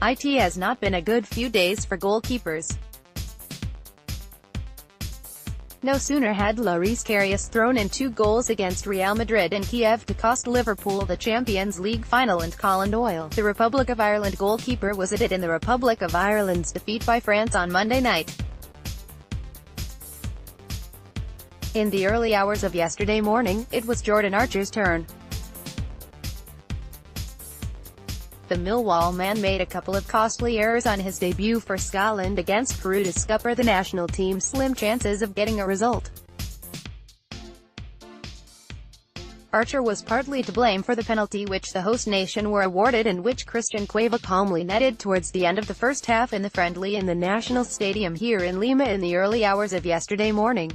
It has not been a good few days for goalkeepers. No sooner had Loris Karius thrown in 2 goals against Real Madrid and Kiev to cost Liverpool the Champions League final and Colin Doyle, the Republic of Ireland goalkeeper, was aided in the Republic of Ireland's defeat by France on Monday night. In the early hours of yesterday morning, it was Jordan Archer's turn. The Millwall man made a couple of costly errors on his debut for Scotland against Peru to scupper the national team's slim chances of getting a result. Archer was partly to blame for the penalty which the host nation were awarded and which Christian Cueva calmly netted towards the end of the first half in the friendly in the National Stadium here in Lima in the early hours of yesterday morning.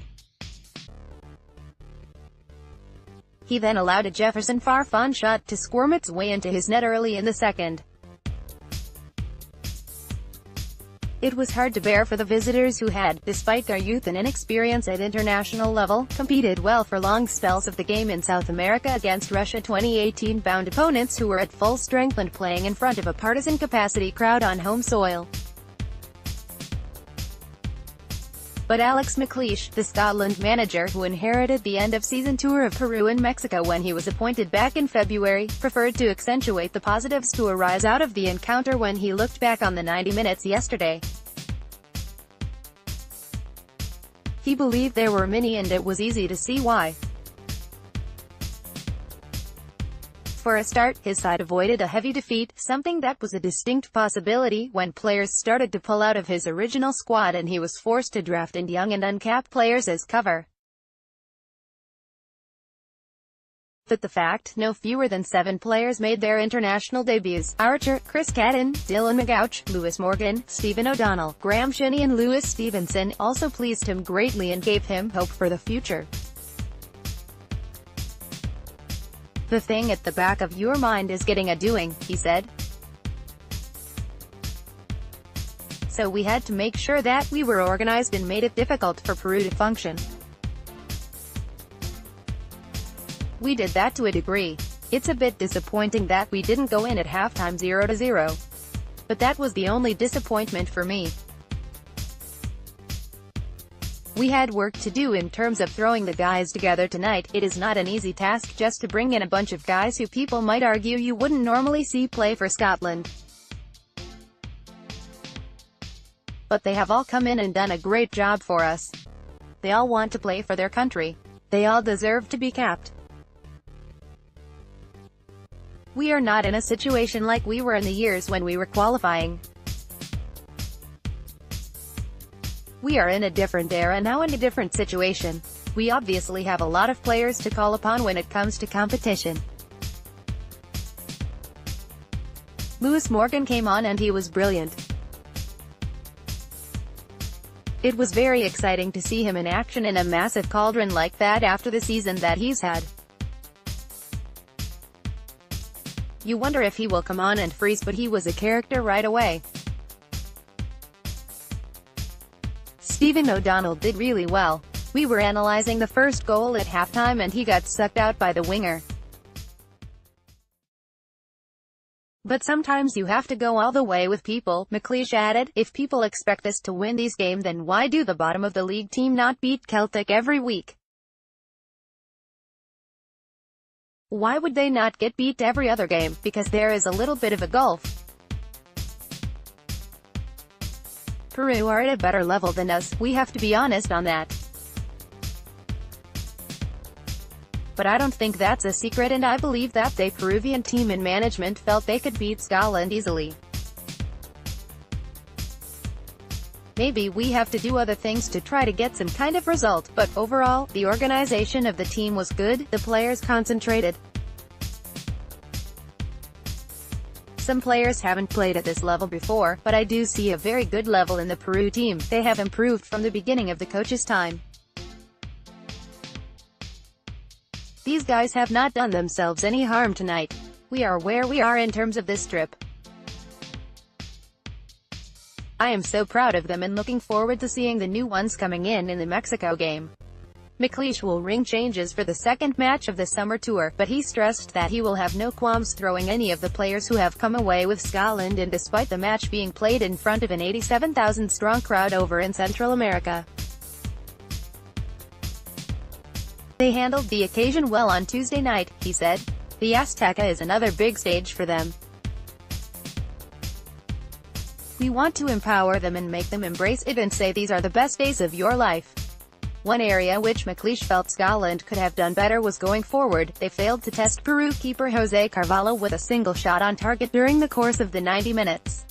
He then allowed a Jefferson Farfan shot to squirm its way into his net early in the second. It was hard to bear for the visitors who had, despite their youth and inexperience at international level, competed well for long spells of the game in South America against Russia 2018-bound opponents who were at full strength and playing in front of a partisan-capacity crowd on home soil. But Alex McLeish, the Scotland manager who inherited the end-of-season tour of Peru and Mexico when he was appointed back in February, preferred to accentuate the positives to arise out of the encounter when he looked back on the 90 minutes yesterday. He believed there were many and it was easy to see why. For a start, his side avoided a heavy defeat, something that was a distinct possibility when players started to pull out of his original squad and he was forced to draft in young and uncapped players as cover. But the fact, no fewer than 7 players made their international debuts: Archer, Chris Cadden, Dylan McGouch, Lewis Morgan, Stephen O'Donnell, Graham Shinnie and Lewis Stevenson, also pleased him greatly and gave him hope for the future. "The thing at the back of your mind is getting a doing," he said. "So we had to make sure that we were organized and made it difficult for Peru to function. We did that to a degree. It's a bit disappointing that we didn't go in at halftime 0-0. But that was the only disappointment for me. We had work to do in terms of throwing the guys together tonight. It is not an easy task just to bring in a bunch of guys who people might argue you wouldn't normally see play for Scotland. But they have all come in and done a great job for us. They all want to play for their country. They all deserve to be capped. We are not in a situation like we were in the years when we were qualifying. We are in a different era now and a different situation. We obviously have a lot of players to call upon when it comes to competition." Lewis Morgan came on and he was brilliant. It was very exciting to see him in action in a massive cauldron like that after the season that he's had. You wonder if he will come on and freeze, but he was a character right away. Stephen O'Donnell did really well. We were analyzing the first goal at halftime and he got sucked out by the winger. But sometimes you have to go all the way with people, McLeish added. If people expect us to win these games, then why do the bottom of the league team not beat Celtic every week? Why would they not get beat every other game? Because there is a little bit of a gulf. Peru are at a better level than us, we have to be honest on that. But I don't think that's a secret, and I believe that the Peruvian team and management felt they could beat Scotland easily. Maybe we have to do other things to try to get some kind of result, but overall, the organization of the team was good, the players concentrated. Some players haven't played at this level before, but I do see a very good level in the Peru team. They have improved from the beginning of the coach's time. These guys have not done themselves any harm tonight. We are where we are in terms of this trip. I am so proud of them and looking forward to seeing the new ones coming in the Mexico game. McLeish will ring changes for the second match of the summer tour, but he stressed that he will have no qualms throwing any of the players who have come away with Scotland in, despite the match being played in front of an 87,000-strong crowd over in Central America. They handled the occasion well on Tuesday night, he said. The Azteca is another big stage for them. We want to empower them and make them embrace it and say these are the best days of your life. One area which McLeish felt Scotland could have done better was going forward. They failed to test Peru keeper Jose Carvalho with a single shot on target during the course of the 90 minutes.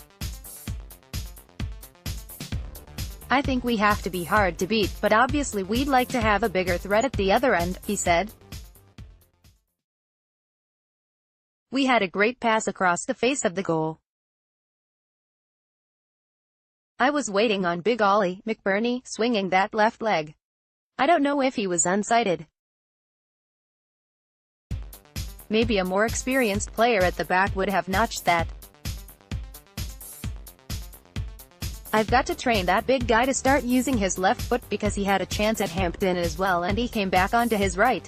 I think we have to be hard to beat, but obviously we'd like to have a bigger threat at the other end, he said. We had a great pass across the face of the goal. I was waiting on Big Ollie McBurney, swinging that left leg. I don't know if he was unsighted. Maybe a more experienced player at the back would have notched that. I've got to train that big guy to start using his left foot because he had a chance at Hampden as well and he came back onto his right.